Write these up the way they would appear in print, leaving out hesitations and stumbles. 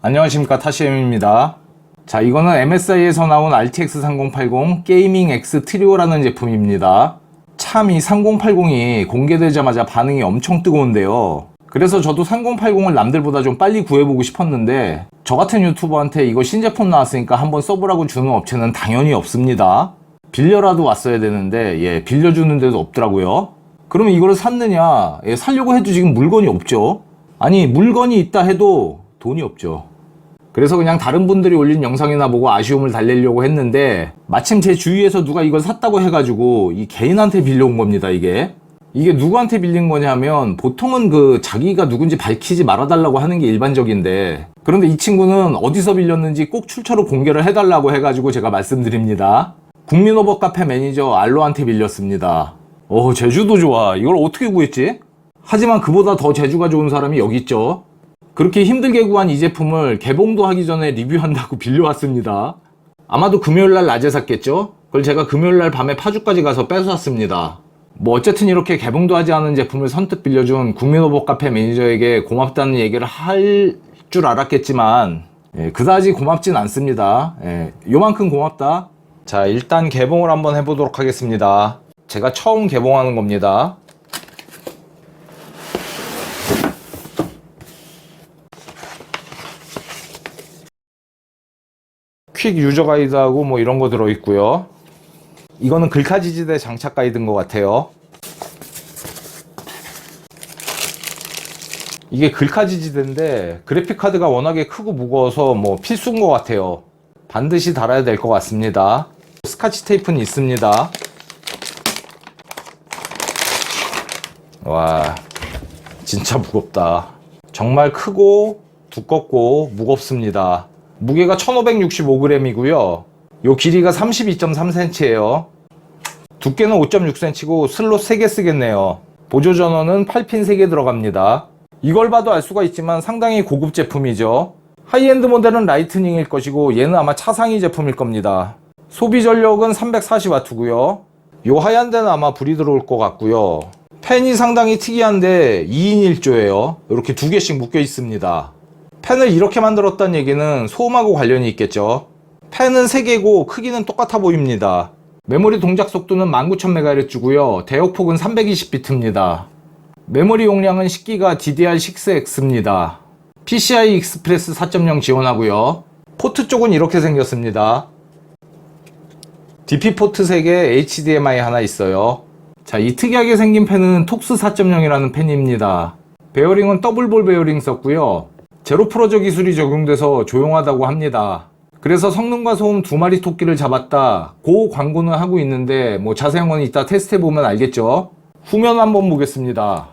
안녕하십니까, 타시엠입니다. 자, 이거는 MSI에서 나온 RTX 3080 게이밍 X 트리오라는 제품입니다. 참 이 3080이 공개되자마자 반응이 엄청 뜨거운데요. 그래서 저도 3080을 남들보다 좀 빨리 구해보고 싶었는데 저 같은 유튜버한테 이거 신제품 나왔으니까 한번 써보라고 주는 업체는 당연히 없습니다. 빌려라도 왔어야 되는데 빌려주는 데도 없더라고요. 그러면 이거를 샀느냐? 사려고 해도 지금 물건이 없죠. 아니, 물건이 있다 해도 돈이 없죠. 그래서 그냥 다른 분들이 올린 영상이나 보고 아쉬움을 달래려고 했는데 마침 제 주위에서 누가 이걸 샀다고 해가지고 이 개인한테 빌려온 겁니다. 이게 누구한테 빌린 거냐면 보통은 자기가 누군지 밝히지 말아달라고 하는 게 일반적인데, 그런데 이 친구는 어디서 빌렸는지 꼭 출처로 공개를 해달라고 해가지고 제가 말씀드립니다. 국민오버 카페 매니저 알로한테 빌렸습니다. 제주도 좋아. 이걸 어떻게 구했지? 하지만 그보다 더 제주가 좋은 사람이 여기 있죠. 그렇게 힘들게 구한 이 제품을 개봉도 하기 전에 리뷰한다고 빌려왔습니다. 아마도 금요일날 낮에 샀겠죠? 그걸 제가 금요일날 밤에 파주까지 가서 뺏어왔습니다. 어쨌든 이렇게 개봉도 하지 않은 제품을 선뜻 빌려준 국민오버 카페 매니저에게 고맙다는 얘기를 할 줄 알았겠지만 그다지 고맙진 않습니다. 요만큼 고맙다. 자, 일단 개봉을 한번 해보도록 하겠습니다. 제가 처음 개봉하는 겁니다. 퀵 유저 가이드하고 이런 거 들어있고요. 이거는 글카지지대 장착 가이드인 것 같아요. 이게 글카지지대인데 그래픽카드가 워낙에 크고 무거워서 필수인 것 같아요. 반드시 달아야 될 것 같습니다. 스카치 테이프는 있습니다. 와, 진짜 무겁다. 정말 크고 두껍고 무겁습니다. 무게가 1565g이고요. 요 길이가 32.3cm예요. 두께는 5.6cm고 슬롯 3개 쓰겠네요. 보조 전원은 8핀 3개 들어갑니다. 이걸 봐도 알 수가 있지만 상당히 고급 제품이죠. 하이엔드 모델은 라이트닝일 것이고 얘는 아마 차상위 제품일 겁니다. 소비 전력은 340W고요. 요 하얀 데는 아마 불이 들어올 것 같고요. 펜이 상당히 특이한데 2인 1조예요. 이렇게 두 개씩 묶여 있습니다. 펜을 이렇게 만들었다는 얘기는 소음하고 관련이 있겠죠. 펜은 3개고 크기는 똑같아 보입니다. 메모리 동작 속도는 19000MHz고요. 대역폭은 320비트입니다. 메모리 용량은 10GB DDR6X입니다. PCI 익스프레스 4.0 지원하고요. 포트 쪽은 이렇게 생겼습니다. DP 포트 3개, HDMI 하나 있어요. 자, 이 특이하게 생긴 펜은 톡스 4.0이라는 펜입니다. 베어링은 더블볼 베어링 썼고요. 제로 프로저 기술이 적용돼서 조용하다고 합니다. 그래서 성능과 소음 두 마리 토끼를 잡았다, 그 광고는 하고 있는데 자세한 건 이따 테스트해보면 알겠죠. 후면 한번 보겠습니다.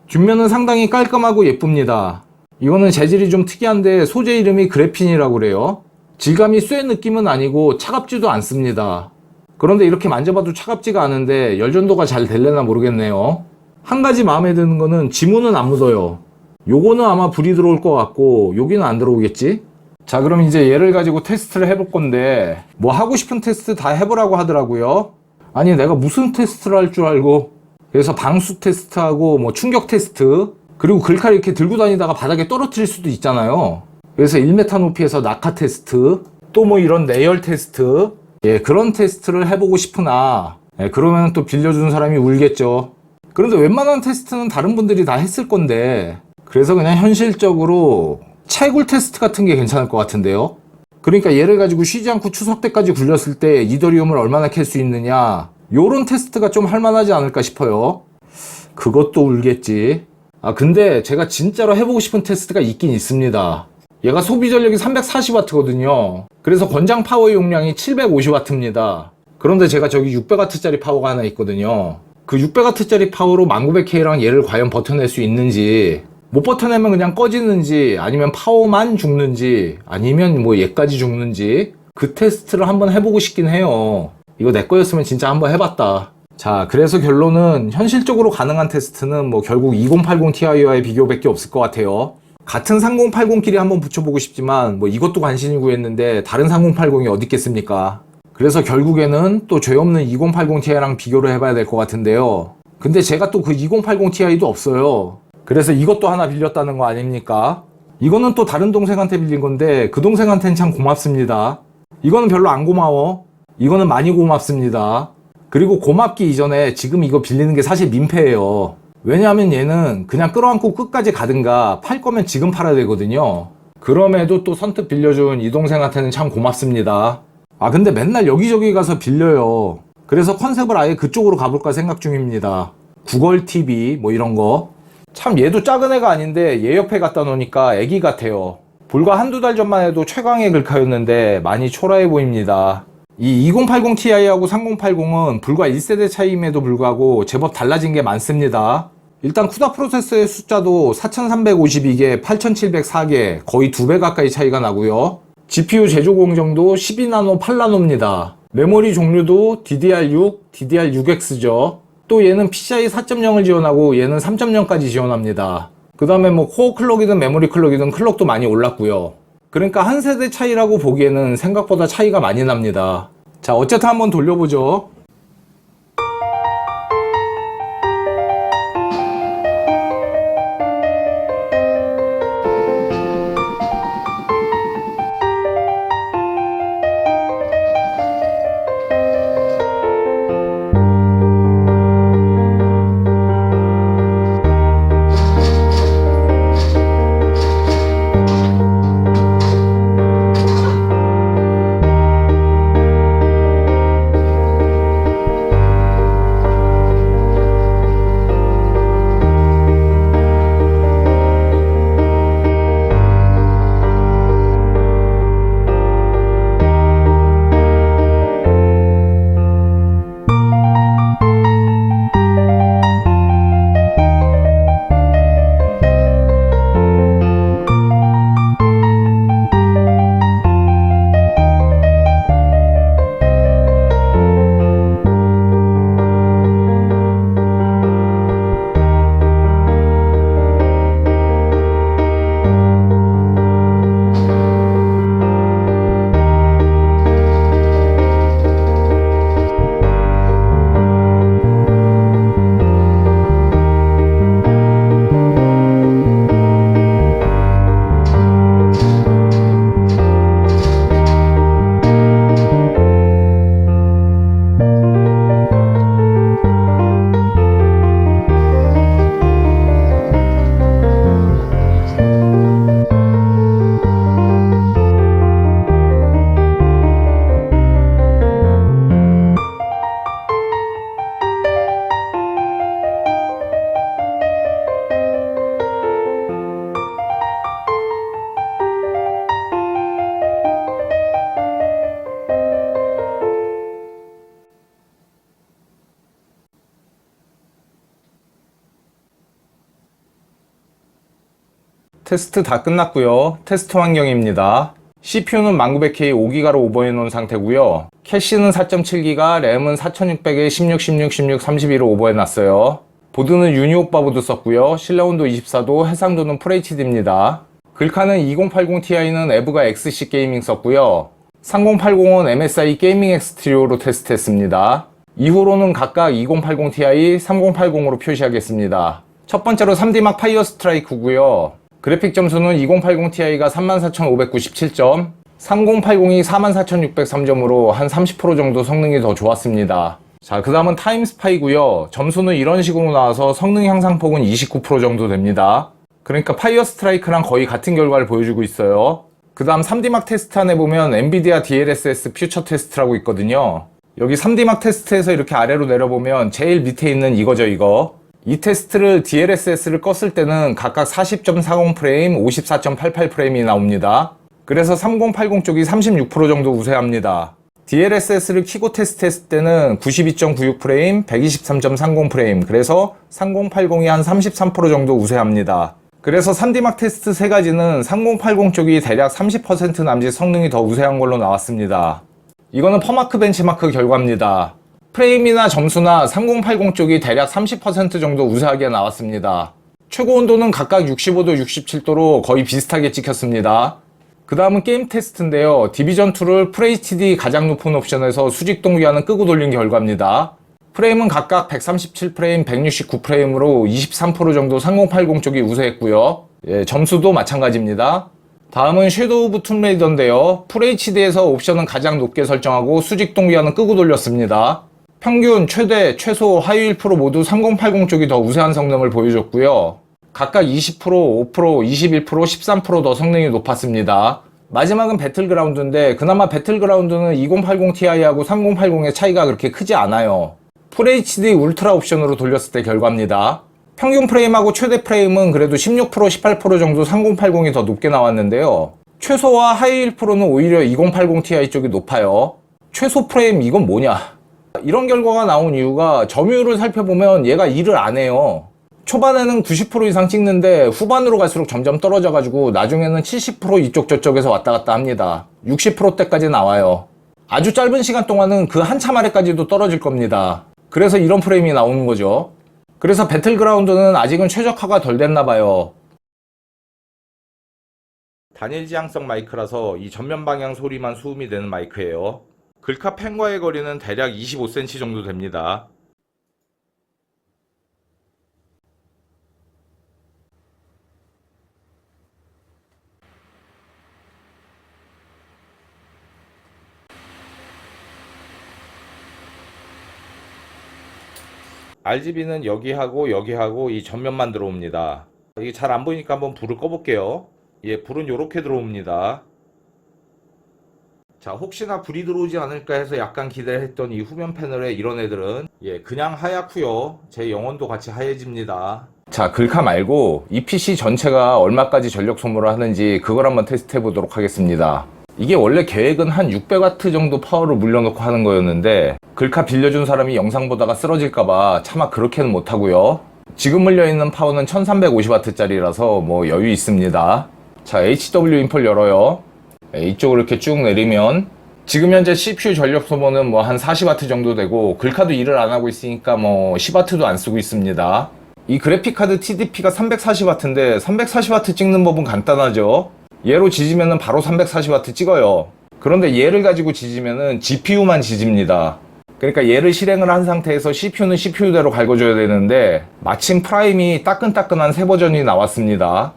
뒷면은 상당히 깔끔하고 예쁩니다. 이거는 재질이 좀 특이한데 소재 이름이 그래핀이라고 그래요. 질감이 쇠 느낌은 아니고 차갑지도 않습니다. 그런데 이렇게 만져봐도 차갑지가 않은데 열전도가 잘 될려나 모르겠네요. 한 가지 마음에 드는 거는 지문은 안 묻어요. 요거는 아마 불이 들어올 것 같고 여기는 안 들어오겠지? 자, 그럼 이제 얘를 가지고 테스트를 해볼 건데 하고 싶은 테스트 다 해보라고 하더라고요. 아니, 내가 무슨 테스트를 할 줄 알고. 그래서 방수 테스트하고 충격 테스트, 그리고 글칼 이렇게 들고 다니다가 바닥에 떨어뜨릴 수도 있잖아요. 그래서 1m 높이에서 낙하 테스트, 또 이런 내열 테스트, 그런 테스트를 해보고 싶으나 그러면 또 빌려주는 사람이 울겠죠. 그런데 웬만한 테스트는 다른 분들이 다 했을 건데, 그래서 그냥 현실적으로 채굴 테스트 같은 게 괜찮을 것 같은데요. 그러니까 얘를 가지고 쉬지 않고 추석 때까지 굴렸을 때 이더리움을 얼마나 캘 수 있느냐, 요런 테스트가 좀 할만하지 않을까 싶어요. 그것도 울겠지. 근데 제가 진짜로 해보고 싶은 테스트가 있긴 있습니다. 얘가 소비 전력이 340W거든요. 그래서 권장 파워 용량이 750W입니다. 그런데 제가 저기 600W짜리 파워가 하나 있거든요. 그 600W짜리 파워로 1900K랑 얘를 과연 버텨낼 수 있는지, 못 버텨내면 그냥 꺼지는지, 아니면 파워만 죽는지, 아니면 얘까지 죽는지, 그 테스트를 한번 해보고 싶긴 해요. 이거 내 거였으면 진짜 한번 해봤다. 자, 그래서 결론은 현실적으로 가능한 테스트는 결국 2080ti와의 비교밖에 없을 것 같아요. 같은 3080끼리 한번 붙여보고 싶지만 이것도 간신히 했는데 다른 3080이 어디 있겠습니까? 그래서 결국에는 또 죄 없는 2080ti랑 비교를 해봐야 될 것 같은데요. 근데 제가 또 그 2080ti도 없어요. 그래서 이것도 하나 빌렸다는 거 아닙니까? 이거는 또 다른 동생한테 빌린 건데 그 동생한테는 참 고맙습니다. 이거는 별로 안 고마워. 이거는 많이 고맙습니다. 그리고 고맙기 이전에 지금 이거 빌리는 게 사실 민폐예요. 왜냐하면 얘는 그냥 끌어안고 끝까지 가든가 팔 거면 지금 팔아야 되거든요. 그럼에도 또 선뜻 빌려준 이 동생한테는 참 고맙습니다. 아 근데 맨날 여기저기 가서 빌려요. 그래서 컨셉을 아예 그쪽으로 가볼까 생각 중입니다. 구걸 TV 뭐 이런 거. 참 얘도 작은 애가 아닌데 얘 옆에 갖다 놓으니까 애기 같아요. 불과 한두 달 전만 해도 최강의 글카였는데 많이 초라해 보입니다. 이 2080ti하고 3080은 불과 1세대 차이임에도 불구하고 제법 달라진 게 많습니다. 일단 쿠다 프로세서의 숫자도 4352개, 8704개, 거의 2배 가까이 차이가 나고요. GPU 제조 공정도 12나노, 8나노입니다. 메모리 종류도 DDR6, DDR6X죠. 또 얘는 PCIe 4.0을 지원하고 얘는 3.0까지 지원합니다. 그 다음에 뭐 코어 클럭이든 메모리 클럭이든 클럭도 많이 올랐고요. 그러니까 한 세대 차이라고 보기에는 생각보다 차이가 많이 납니다. 자, 어쨌든 한번 돌려보죠. 테스트 다 끝났고요. 테스트 환경입니다. CPU는 1900K 5기가로 오버해 놓은 상태고요. 캐시는 4.7기가, 램은 4600에 16, 16, 16, 32로 오버해 놨어요. 보드는 유니오빠 보드 썼고요. 실내온도 24도, 해상도는 FHD입니다. 글카는 2080ti는 에브가 XC 게이밍 썼고요. 3080은 MSI 게이밍 엑스트리오로 테스트했습니다. 이후로는 각각 2080ti, 3080으로 표시하겠습니다. 첫 번째로 3D막 파이어 스트라이크고요. 그래픽 점수는 2080ti가 34,597점, 3080이 44,603점으로 한 30% 정도 성능이 더 좋았습니다. 자, 그 다음은 타임스파이고요. 점수는 이런 식으로 나와서 성능 향상폭은 29% 정도 됩니다. 그러니까 파이어 스트라이크랑 거의 같은 결과를 보여주고 있어요. 그 다음 3D막 테스트 안에 보면 엔비디아 DLSS 퓨처 테스트라고 있거든요. 여기 3D막 테스트에서 이렇게 아래로 내려보면 제일 밑에 있는 이거죠, 이거. 이 테스트를 DLSS를 껐을 때는 각각 40.40프레임, 54.88프레임이 나옵니다. 그래서 3080 쪽이 36% 정도 우세합니다. DLSS를 켜고 테스트했을 때는 92.96프레임, 123.30프레임, 그래서 3080이 한 33% 정도 우세합니다. 그래서 3D막 테스트 세 가지는 3080 쪽이 대략 30% 남짓 성능이 더 우세한 걸로 나왔습니다. 이거는 퍼마크 벤치마크 결과입니다. 프레임이나 점수나 3080 쪽이 대략 30% 정도 우세하게 나왔습니다. 최고 온도는 각각 65도, 67도로 거의 비슷하게 찍혔습니다. 그 다음은 게임 테스트인데요. 디비전2를 FHD 가장 높은 옵션에서 수직 동기화는 끄고 돌린 결과입니다. 프레임은 각각 137프레임, 169프레임으로 23% 정도 3080 쪽이 우세했고요. 점수도 마찬가지입니다. 다음은 섀도우 오브 툼레이더인데요. FHD에서 옵션은 가장 높게 설정하고 수직 동기화는 끄고 돌렸습니다. 평균, 최대, 최소, 하위 1% 모두 3080 쪽이 더 우세한 성능을 보여줬고요. 각각 20%, 5%, 21%, 13%더 성능이 높았습니다. 마지막은 배틀그라운드인데 그나마 배틀그라운드는 2080ti하고 3080의 차이가 그렇게 크지 않아요. FHD 울트라 옵션으로 돌렸을 때 결과입니다. 평균 프레임하고 최대 프레임은 그래도 16%, 18% 정도 3080이 더 높게 나왔는데요. 최소와 하위 1%는 오히려 2080ti 쪽이 높아요. 최소 프레임 이건 뭐냐? 이런 결과가 나온 이유가 점유율을 살펴보면 얘가 일을 안 해요. 초반에는 90% 이상 찍는데 후반으로 갈수록 점점 떨어져가지고 나중에는 70% 이쪽 저쪽에서 왔다 갔다 합니다. 60%대까지 나와요. 아주 짧은 시간 동안은 그 한참 아래까지도 떨어질 겁니다. 그래서 이런 프레임이 나오는 거죠. 그래서 배틀그라운드는 아직은 최적화가 덜 됐나 봐요. 단일 지향성 마이크라서 이 전면 방향 소리만 수음이 되는 마이크예요. 글카 펜과의 거리는 대략 25cm 정도 됩니다. RGB는 여기하고 여기하고 이 전면만 들어옵니다. 이게 잘 안 보이니까 한번 불을 꺼볼게요. 불은 이렇게 들어옵니다. 자, 혹시나 불이 들어오지 않을까 해서 약간 기대를 했던 이 후면 패널에 이런 애들은 그냥 하얗고요. 제 영혼도 같이 하얘집니다. 자, 글카 말고 이 PC 전체가 얼마까지 전력 소모를 하는지 그걸 한번 테스트 해보도록 하겠습니다. 이게 원래 계획은 한 600W 정도 파워를 물려놓고 하는 거였는데 글카 빌려준 사람이 영상 보다가 쓰러질까봐 차마 그렇게는 못하고요. 지금 물려있는 파워는 1350W짜리라서 뭐 여유 있습니다. 자, HW 인풋 열어요. 이쪽으로 이렇게 쭉 내리면 지금 현재 CPU 전력 소모는 뭐 한 40W 정도 되고 글카도 일을 안 하고 있으니까 뭐 10W도 안 쓰고 있습니다. 이 그래픽카드 TDP가 340W인데 340W 찍는 법은 간단하죠. 얘로 지지면은 바로 340W 찍어요. 그런데 얘를 가지고 지지면은 GPU만 지집니다. 그러니까 얘를 실행을 한 상태에서 CPU는 CPU대로 갈궈줘야 되는데 마침 프라임이 따끈따끈한 새 버전이 나왔습니다.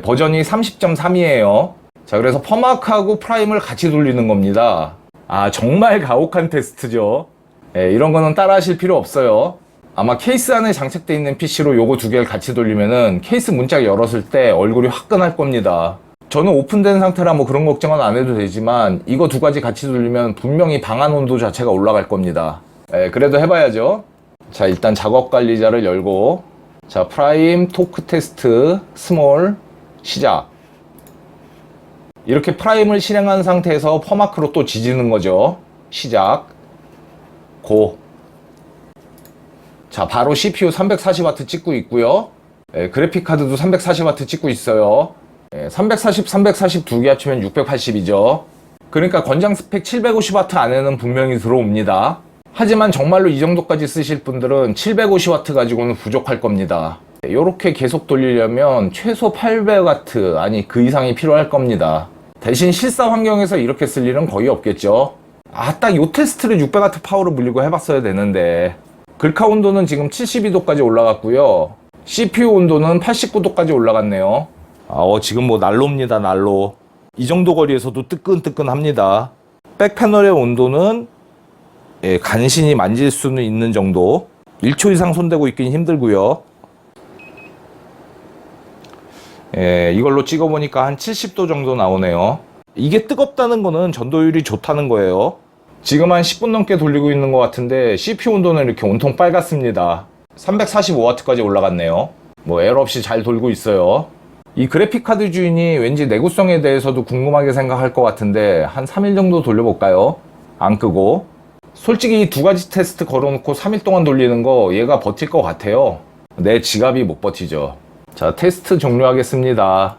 버전이 30.3이에요. 자, 그래서 퍼마크하고 프라임을 같이 돌리는 겁니다. 아, 정말 가혹한 테스트죠. 이런 거는 따라 하실 필요 없어요. 아마 케이스 안에 장착되어 있는 PC로 요거 두 개를 같이 돌리면은 케이스 문짝 열었을 때 얼굴이 화끈할 겁니다. 저는 오픈된 상태라 뭐 그런 걱정은 안 해도 되지만 이거 두 가지 같이 돌리면 분명히 방안 온도 자체가 올라갈 겁니다. 그래도 해봐야죠. 자, 일단 작업 관리자를 열고 자, 프라임, 토크 테스트, 스몰, 시작. 이렇게 프라임을 실행한 상태에서 퍼마크로 또 지지는 거죠. 시작. 고. 자, 바로 CPU 340W 찍고 있고요. 그래픽카드도 340W 찍고 있어요. 340, 340 두 개 합치면 680이죠. 그러니까 권장 스펙 750W 안에는 분명히 들어옵니다. 하지만 정말로 이 정도까지 쓰실 분들은 750W 가지고는 부족할 겁니다. 이렇게 계속 돌리려면 최소 800W, 아니 그 이상이 필요할 겁니다. 대신 실사 환경에서 이렇게 쓸 일은 거의 없겠죠. 딱 요 테스트를 600W 파워로 물리고 해봤어야 되는데. 글카 온도는 지금 72도까지 올라갔고요. CPU 온도는 89도까지 올라갔네요. 지금 뭐 난로입니다, 난로. 이 정도 거리에서도 뜨끈뜨끈합니다. 백 패널의 온도는 간신히 만질 수는 있는 정도. 1초 이상 손대고 있긴 힘들고요. 이걸로 찍어보니까 한 70도 정도 나오네요. 이게 뜨겁다는 거는 전도율이 좋다는 거예요. 지금 한 10분 넘게 돌리고 있는 것 같은데 CPU 온도는 이렇게 온통 빨갛습니다. 345W까지 올라갔네요. 뭐 에러 없이 잘 돌고 있어요. 이 그래픽카드 주인이 왠지 내구성에 대해서도 궁금하게 생각할 것 같은데 한 3일 정도 돌려볼까요? 안 끄고. 솔직히 이 두 가지 테스트 걸어놓고 3일 동안 돌리는 거 얘가 버틸 것 같아요. 내 지갑이 못 버티죠. 자, 테스트 종료하겠습니다.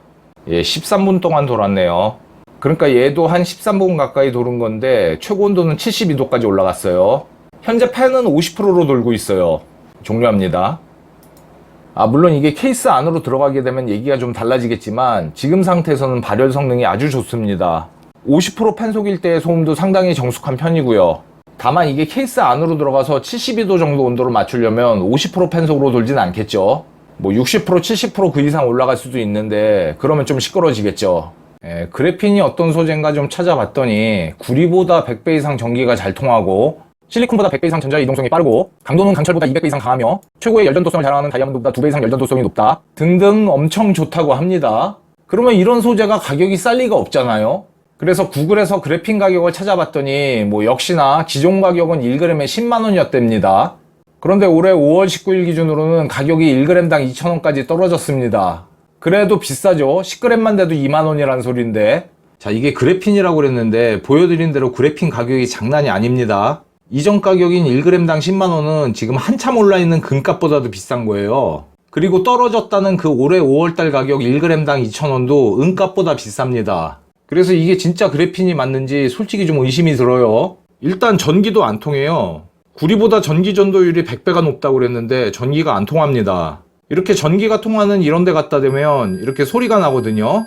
13분 동안 돌았네요. 그러니까 얘도 한 13분 가까이 도는 건데 최고 온도는 72도까지 올라갔어요. 현재 팬은 50%로 돌고 있어요. 종료합니다. 물론 이게 케이스 안으로 들어가게 되면 얘기가 좀 달라지겠지만 지금 상태에서는 발열 성능이 아주 좋습니다. 50% 팬 속일 때의 소음도 상당히 정숙한 편이고요. 다만 이게 케이스 안으로 들어가서 72도 정도 온도를 맞추려면 50% 팬 속으로 돌진 않겠죠. 뭐 60%, 70% 그 이상 올라갈 수도 있는데 그러면 좀 시끄러지겠죠. 그래핀이 어떤 소재인가 좀 찾아봤더니 구리보다 100배 이상 전기가 잘 통하고 실리콘보다 100배 이상 전자 이동성이 빠르고 강도는 강철보다 200배 이상 강하며 최고의 열전도성을 자랑하는 다이아몬드보다 2배 이상 열전도성이 높다 등등 엄청 좋다고 합니다. 그러면 이런 소재가 가격이 쌀 리가 없잖아요. 그래서 구글에서 그래핀 가격을 찾아봤더니 뭐 역시나 기존 가격은 1g에 10만원이었답니다. 그런데 올해 5월 19일 기준으로는 가격이 1g당 2,000원까지 떨어졌습니다. 그래도 비싸죠. 10g만 돼도 2만원이라는 소리인데. 자, 이게 그래핀이라고 그랬는데 보여드린 대로 그래핀 가격이 장난이 아닙니다. 이전 가격인 1g당 10만원은 지금 한참 올라있는 금값보다도 비싼 거예요. 그리고 떨어졌다는 그 올해 5월달 가격 1g당 2,000원도 은값보다 비쌉니다. 그래서 이게 진짜 그래핀이 맞는지 솔직히 좀 의심이 들어요. 일단 전기도 안 통해요. 구리보다 전기 전도율이 100배가 높다고 그랬는데 전기가 안 통합니다. 이렇게 전기가 통하는 이런 데 갖다 대면 이렇게 소리가 나거든요.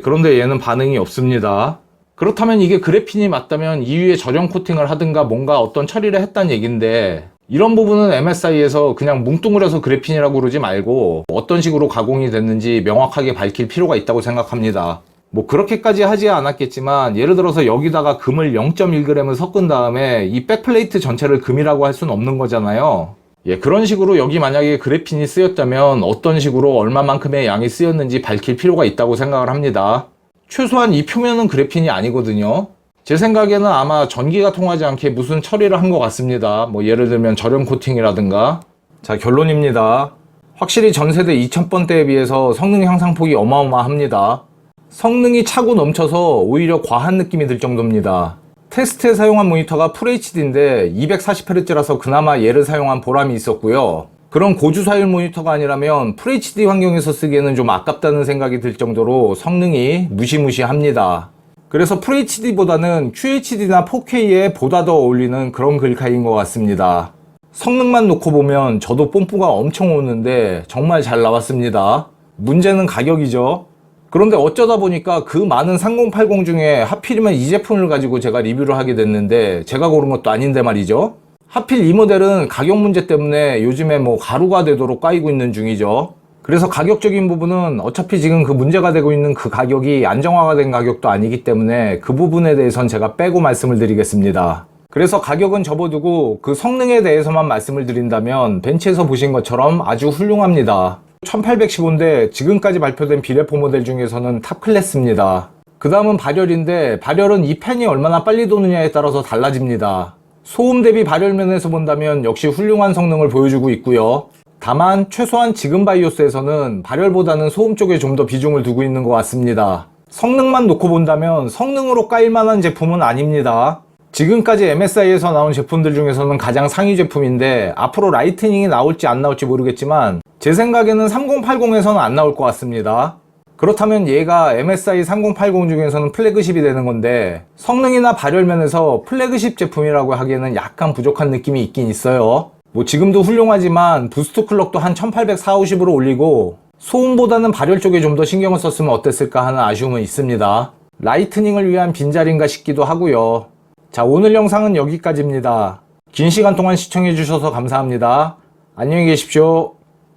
그런데 얘는 반응이 없습니다. 그렇다면 이게 그래핀이 맞다면 이 위에 저렴 코팅을 하든가 뭔가 어떤 처리를 했단 얘긴데 이런 부분은 MSI에서 그냥 뭉뚱그려서 그래핀이라고 그러지 말고 어떤 식으로 가공이 됐는지 명확하게 밝힐 필요가 있다고 생각합니다. 뭐 그렇게까지 하지 않았겠지만 예를 들어서 여기다가 금을 0.1g을 섞은 다음에 이 백플레이트 전체를 금이라고 할 수는 없는 거잖아요. 그런 식으로 여기 만약에 그래핀이 쓰였다면 어떤 식으로 얼마만큼의 양이 쓰였는지 밝힐 필요가 있다고 생각을 합니다. 최소한 이 표면은 그래핀이 아니거든요. 제 생각에는 아마 전기가 통하지 않게 무슨 처리를 한 것 같습니다. 뭐 예를 들면 저렴 코팅이라든가. 자, 결론입니다. 확실히 전세대 2000번대에 비해서 성능 향상폭이 어마어마합니다. 성능이 차고 넘쳐서 오히려 과한 느낌이 들 정도입니다. 테스트에 사용한 모니터가 FHD인데 240Hz라서 그나마 얘를 사용한 보람이 있었고요. 그런 고주사율 모니터가 아니라면 FHD 환경에서 쓰기에는 좀 아깝다는 생각이 들 정도로 성능이 무시무시합니다. 그래서 FHD보다는 QHD나 4K에 보다 더 어울리는 그런 글카인 것 같습니다. 성능만 놓고 보면 저도 뽐뿌가 엄청 오는데 정말 잘 나왔습니다. 문제는 가격이죠. 그런데 어쩌다 보니까 그 많은 3080 중에 하필이면 이 제품을 가지고 제가 리뷰를 하게 됐는데 제가 고른 것도 아닌데 말이죠. 하필 이 모델은 가격 문제 때문에 요즘에 뭐 가루가 되도록 까이고 있는 중이죠. 그래서 가격적인 부분은 어차피 지금 그 문제가 되고 있는 그 가격이 안정화가 된 가격도 아니기 때문에 그 부분에 대해선 제가 빼고 말씀을 드리겠습니다. 그래서 가격은 접어두고 그 성능에 대해서만 말씀을 드린다면 벤치에서 보신 것처럼 아주 훌륭합니다. 1815인데 지금까지 발표된 비레포 모델 중에서는 탑 클래스입니다. 그 다음은 발열인데 발열은 이 팬이 얼마나 빨리 도느냐에 따라서 달라집니다. 소음 대비 발열면에서 본다면 역시 훌륭한 성능을 보여주고 있고요. 다만 최소한 지금 바이오스에서는 발열보다는 소음 쪽에 좀 더 비중을 두고 있는 것 같습니다. 성능만 놓고 본다면 성능으로 까일 만한 제품은 아닙니다. 지금까지 MSI에서 나온 제품들 중에서는 가장 상위 제품인데 앞으로 라이트닝이 나올지 안 나올지 모르겠지만 제 생각에는 3080에서는 안 나올 것 같습니다. 그렇다면 얘가 MSI 3080 중에서는 플래그십이 되는 건데 성능이나 발열면에서 플래그십 제품이라고 하기에는 약간 부족한 느낌이 있긴 있어요. 뭐 지금도 훌륭하지만 부스트 클럭도 한 1840으로 올리고 소음보다는 발열 쪽에 좀 더 신경을 썼으면 어땠을까 하는 아쉬움은 있습니다. 라이트닝을 위한 빈자리인가 싶기도 하고요. 자, 오늘 영상은 여기까지입니다. 긴 시간 동안 시청해 주셔서 감사합니다. 안녕히 계십시오.